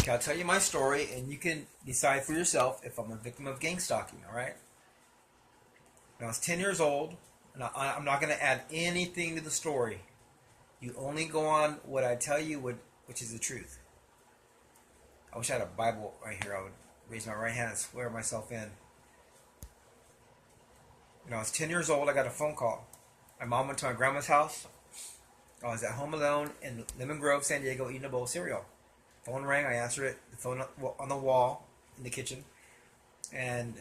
Okay, I'll tell you my story, and you can decide for yourself if I'm a victim of gang stalking. All right. When I was 10 years old, and I'm not going to add anything to the story. You only go on what I tell you, which is the truth. I wish I had a Bible right here. I would raise my right hand and swear myself in. When I was 10 years old, I got a phone call. My mom went to my grandma's house. I was at home alone in Lemon Grove, San Diego, eating a bowl of cereal. Phone rang. I answered it. The phone on the wall in the kitchen. And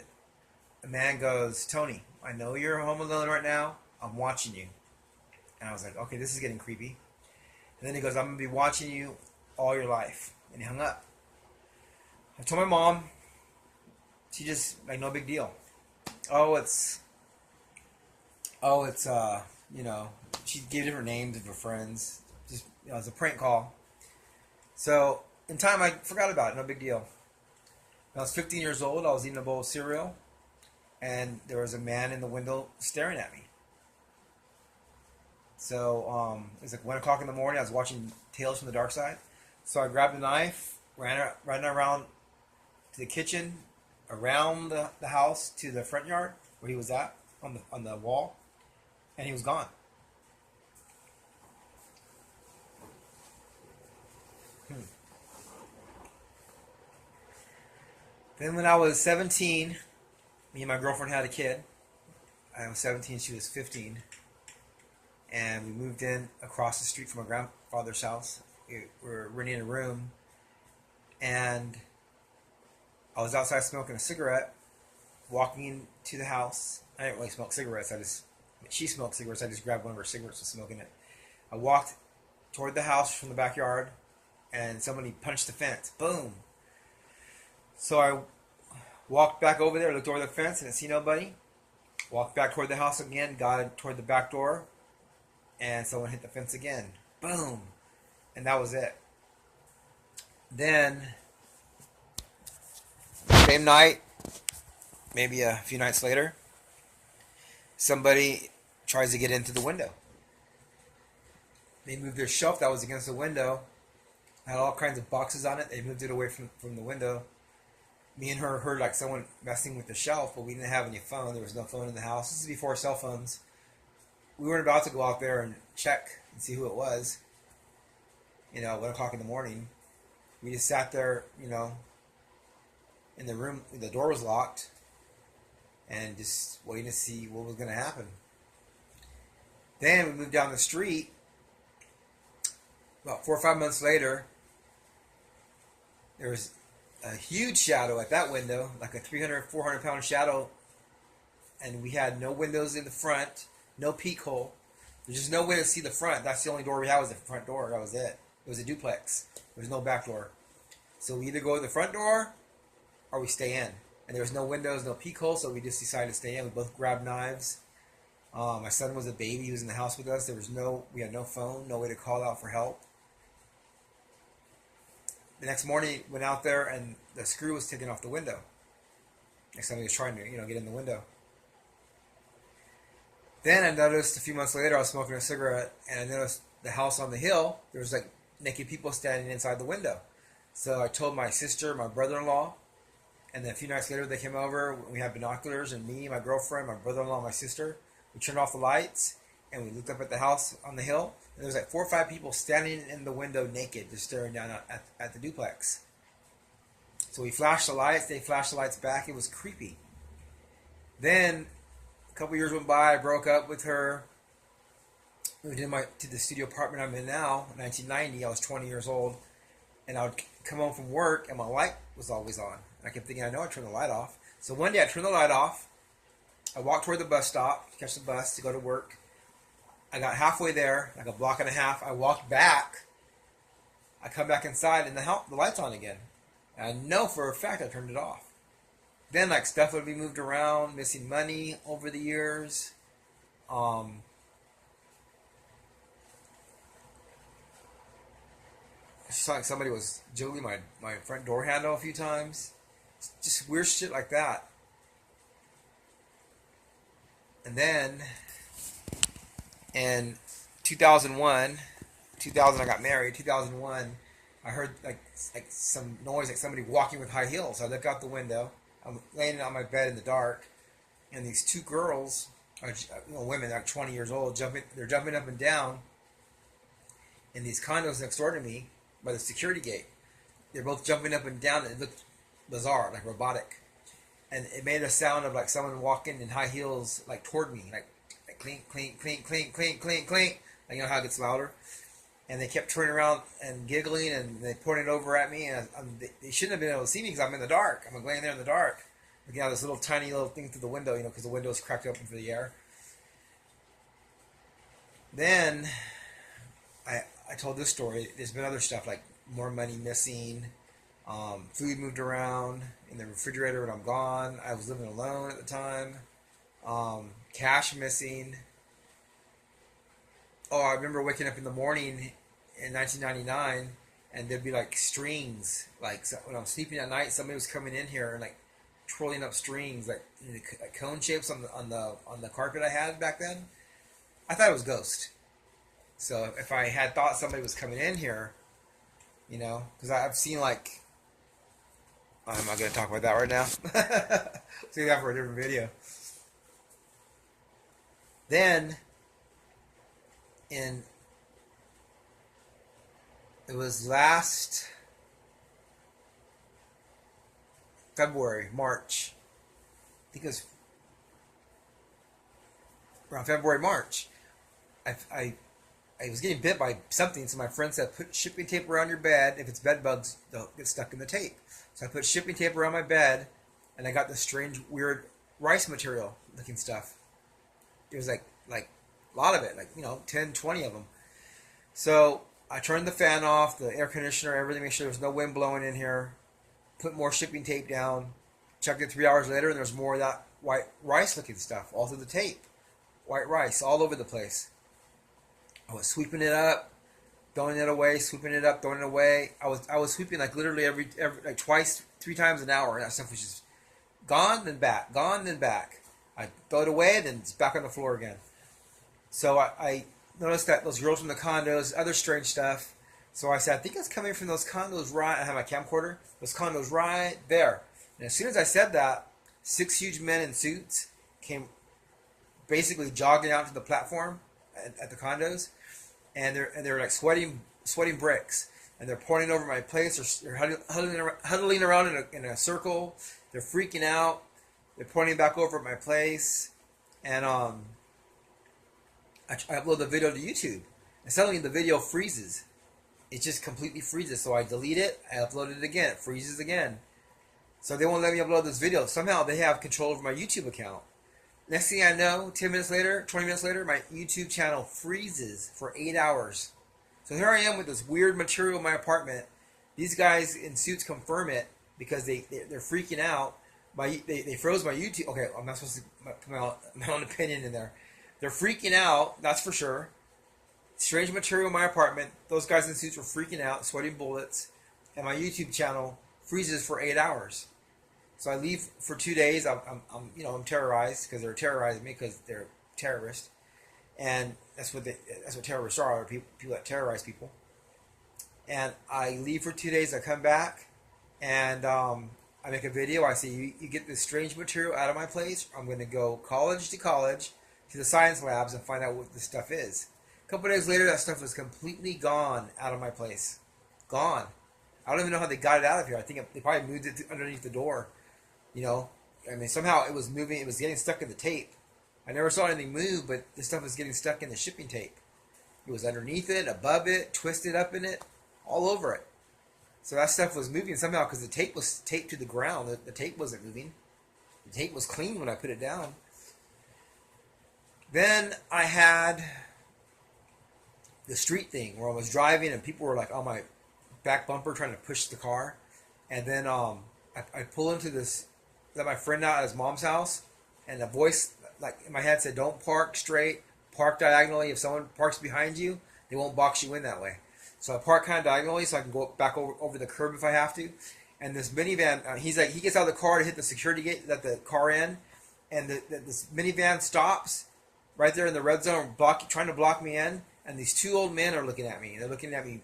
a man goes, "Tony, I know you're home alone right now. I'm watching you." And I was like, okay, this is getting creepy. And then he goes, "I'm going to be watching you all your life." And he hung up. I told my mom. She just, like, no big deal. Oh, it's, she gave different names of her friends. Just, it was a prank call. So, in time, I forgot about it. No big deal. When I was 15 years old, I was eating a bowl of cereal. And there was a man in the window staring at me. So it was like 1 o'clock in the morning. I was watching Tales from the Dark Side. So I grabbed a knife, ran around to the kitchen, around the house to the front yard where he was at on the wall, and he was gone. Then when I was 17, me and my girlfriend had a kid. I was 17, she was 15. And we moved in across the street from my grandfather's house. We were renting a room. And I was outside smoking a cigarette, walking into the house. I didn't really smoke cigarettes. She smoked cigarettes. I just grabbed one of her cigarettes and smoking it. I walked toward the house from the backyard, and somebody punched the fence. Boom. So I walked back over there, looked over the fence, and didn't see nobody. Walked back toward the house again, got toward the back door, and someone hit the fence again. Boom. And that was it. Then, same night, maybe a few nights later, somebody tries to get into the window. They moved their shelf that was against the window. Had all kinds of boxes on it. They moved it away from the window. Me and her heard like someone messing with the shelf, but we didn't have any phone. There was no phone in the house. This is before cell phones. We weren't about to go out there and check and see who it was. 1 o'clock in the morning. We just sat there, in the room. The door was locked, and just waiting to see what was going to happen. Then we moved down the street. About 4 or 5 months later, there was a huge shadow at that window, like a 300, 400 pound shadow, and we had no windows in the front, no peek hole. There's just no way to see the front. That's the only door we had, was the front door. That was it. It was a duplex. There was no back door. So we either go to the front door or we stay in. And there was no windows, no peek hole, so we just decided to stay in. We both grabbed knives. My son was a baby. He was in the house with us. We had no phone, no way to call out for help. The next morning, went out there, and the screw was taken off the window. Next time he was trying to, get in the window. Then I noticed a few months later, I was smoking a cigarette, and I noticed the house on the hill, there was like naked people standing inside the window. So I told my sister, my brother-in-law, and then a few nights later they came over. We had binoculars, and me, my girlfriend, my brother-in-law, my sister, we turned off the lights, and we looked up at the house on the hill, and there was like 4 or 5 people standing in the window naked, just staring down at the duplex. So we flashed the lights, they flashed the lights back. It was creepy. Then a couple years went by, I broke up with her. Moved to the studio apartment I'm in now, 1990. I was 20 years old, and I would come home from work, and my light was always on. I kept thinking, I know I turned the light off. So one day I turned the light off. I walked toward the bus stop to catch the bus to go to work. I got halfway there, like a block and a half. I walked back. I come back inside, and the light's on again. And I know for a fact I turned it off. Then, like, stuff would be moved around, missing money over the years. It's like somebody was jiggling my front door handle a few times. Just weird shit like that. And then in 2000 I got married. 2001, I heard like like some noise, like somebody walking with high heels. So I look out the window. I'm laying on my bed in the dark, and these two girls, women like 20 years old, they're jumping up and down in these condos next door to me by the security gate. They're both jumping up and down, and it looked bizarre, like robotic. And it made a sound of like someone walking in high heels, like toward me, like clink, clink, clink, clink, clink, clink, clink. Like, you know how it gets louder? And they kept turning around and giggling, and they pointed over at me, and they shouldn't have been able to see me because I'm in the dark. I'm laying there in the dark, looking out this little tiny little thing through the window, because the window is cracked open for the air. Then I told this story. There's been other stuff, like more money missing, food moved around in the refrigerator when I'm gone. I was living alone at the time. Cash missing. Oh, I remember waking up in the morning in 1999, and there'd be like strings. Like, so when I'm sleeping at night, somebody was coming in here and like twirling up strings, like cone shapes on the carpet I had back then. I thought it was ghost. So if I had thought somebody was coming in here, because I've seen like, I'm not going to talk about that right now. Save that for a different video. Then, it was last February, March. I think it was around February, March. I was getting bit by something, so my friend said, put shipping tape around your bed. If it's bed bugs, they'll get stuck in the tape. So I put shipping tape around my bed, and I got this strange, weird rice material looking stuff. It was like a lot of it, like 10, 20 of them. So I turned the fan off, the air conditioner, everything, make sure there was no wind blowing in here. Put more shipping tape down. Checked it 3 hours later, and there's more of that white rice looking stuff all through the tape. White rice all over the place. I was sweeping it up, throwing it away, sweeping it up, throwing it away. I was sweeping like literally every like twice, 3 times an hour, and that stuff was just gone then back, gone then back. I throw it away, then it's back on the floor again. So I noticed that those girls from the condos, other strange stuff. So I said, I think it's coming from those condos right. I have my camcorder. Those condos right there. And as soon as I said that, 6 huge men in suits came basically jogging out to the platform at the condos. And they're like sweating bricks, and they're pointing over my place. They're huddling around in a circle. They're freaking out. They're pointing back over at my place, and I upload the video to YouTube, and suddenly the video freezes. It just completely freezes. So I delete it. I upload it again. It freezes again. So they won't let me upload this video. Somehow they have control over my YouTube account. Next thing I know, 10 minutes later, 20 minutes later, my YouTube channel freezes for 8 hours. So here I am with this weird material in my apartment. These guys in suits confirm it because they're freaking out. They froze my YouTube. Okay, I'm not supposed to put my own opinion in there. They're freaking out, that's for sure. Strange material in my apartment. Those guys in suits were freaking out, sweating bullets. And my YouTube channel freezes for 8 hours. So I leave for 2 days. I'm terrorized because they're terrorizing me because they're terrorists, and that's what terrorists are people that terrorize people. And I leave for 2 days. I come back, and I make a video. I say, you get this strange material out of my place. I'm going to go college to the science labs and find out what this stuff is. A couple days later, that stuff was completely gone out of my place. Gone. I don't even know how they got it out of here. I think they probably moved it underneath the door. Somehow it was moving. It was getting stuck in the tape. I never saw anything move, but this stuff was getting stuck in the shipping tape. It was underneath it, above it, twisted up in it, all over it. So that stuff was moving somehow because the tape was taped to the ground. The tape wasn't moving. The tape was clean when I put it down. Then I had the street thing where I was driving and people were like on my back bumper trying to push the car. And then I pull into this, let my friend out at his mom's house, and a voice like in my head said, don't park straight, park diagonally. If someone parks behind you, they won't box you in that way. So I park kind of diagonally so I can go back over the curb if I have to. And this minivan, he gets out of the car to hit the security gate, let the car in, and this minivan stops right there in the red zone, trying to block me in. And these 2 old men are looking at me. They're looking at me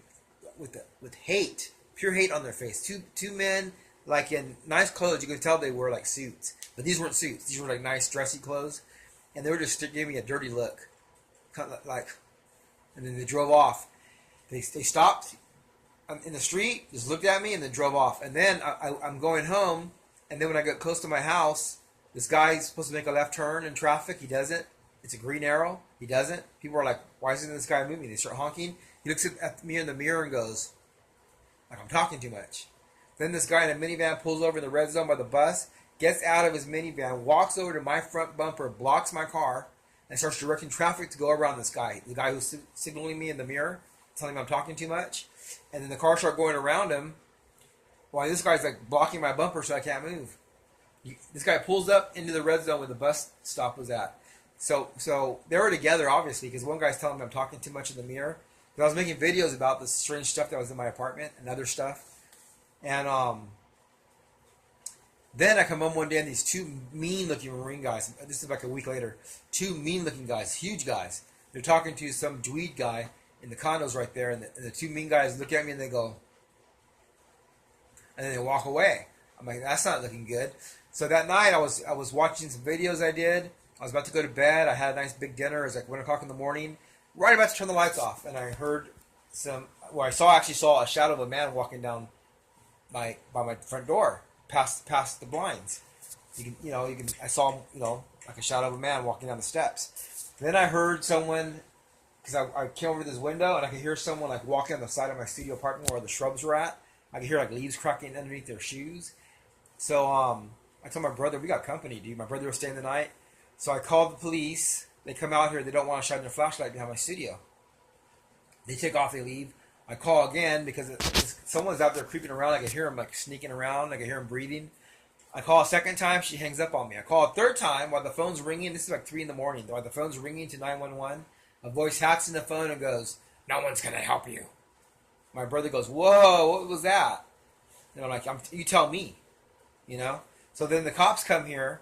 with hate pure hate on their face. Two men like in nice clothes. You can tell they were like suits, but these weren't suits. These were like nice dressy clothes, and they were just giving me a dirty look, kind of like. And then they drove off. They stopped in the street, just looked at me, and then drove off. And then I'm going home, and then when I got close to my house, this guy's supposed to make a left turn in traffic. He doesn't. It's a green arrow. He doesn't. People are like, why isn't this guy moving? They start honking. He looks at me in the mirror and goes, like, I'm talking too much. Then this guy in a minivan pulls over in the red zone by the bus, gets out of his minivan, walks over to my front bumper, blocks my car, and starts directing traffic to go around this guy. The guy who's signaling me in the mirror, telling me I'm talking too much. And then the car starts going around him while this guy's like blocking my bumper so I can't move. This guy pulls up into the red zone where the bus stop was at. So they were together, obviously, because one guy's telling me I'm talking too much in the mirror. But I was making videos about this strange stuff that was in my apartment and other stuff. And then I come home one day and these two mean-looking Marine guys, this is like a week later, two mean-looking guys, huge guys. They're talking to some dweeb guy in the condos right there, and the two mean guys look at me and they go, and then they walk away. I'm like, that's not looking good. So that night I was watching some videos I did. I was about to go to bed. I had a nice big dinner. It was like 1 o'clock in the morning. Right about to turn the lights off, and I heard I actually saw a shadow of a man walking down by my front door, past the blinds. I saw like a shadow of a man walking down the steps. Then I heard someone, because I came over to this window and I could hear someone like walking on the side of my studio apartment where the shrubs were at. I could hear like leaves cracking underneath their shoes. So I told my brother, we got company, dude. My brother was staying the night. So I called the police. They come out here. They don't want to shine their flashlight behind my studio. They take off. They leave. I call again because someone's out there creeping around. I can hear him like sneaking around. I can hear him breathing. I call a second time. She hangs up on me. I call a third time while the phone's ringing. This is like 3 in the morning. While the phone's ringing to 911, a voice hacks in the phone and goes, "No one's going to help you." My brother goes, "Whoa, what was that?" And I'm like, you tell me, So then the cops come here,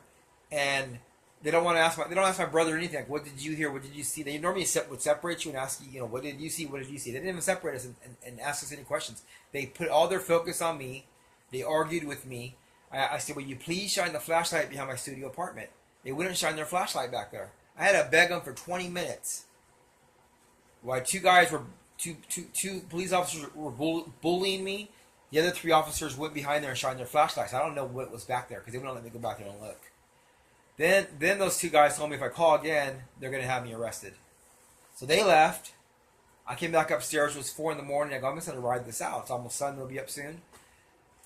and they don't ask my brother anything. Like, what did you hear? What did you see? They normally would separate you and ask you, what did you see? What did you see? They didn't even separate us and ask us any questions. They put all their focus on me. They argued with me. I said, "Will you please shine the flashlight behind my studio apartment?" They wouldn't shine their flashlight back there. I had to beg them for 20 minutes. While two police officers were bullying me, the other 3 officers went behind there and shined their flashlights. I don't know what was back there because they wouldn't let me go back there and look. Then those 2 guys told me if I call again, they're going to have me arrested. So they left. I came back upstairs. It was 4 in the morning. I go, I'm just going to ride this out. It's almost sun. It'll be up soon.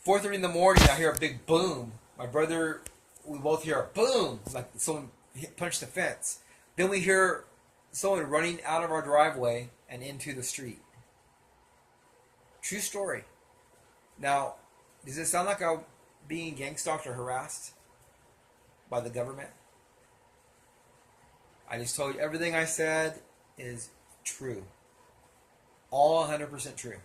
4:30 in the morning, I hear a big boom. My brother, we both hear a boom, like someone punched the fence. Then we hear someone running out of our driveway and into the street. True story. Now, does it sound like I'm being gang stalked or harassed by the government? I just told you everything I said is true. All 100% true.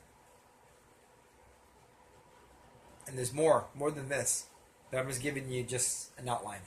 And there's more than this. But I'm just giving you just an outline.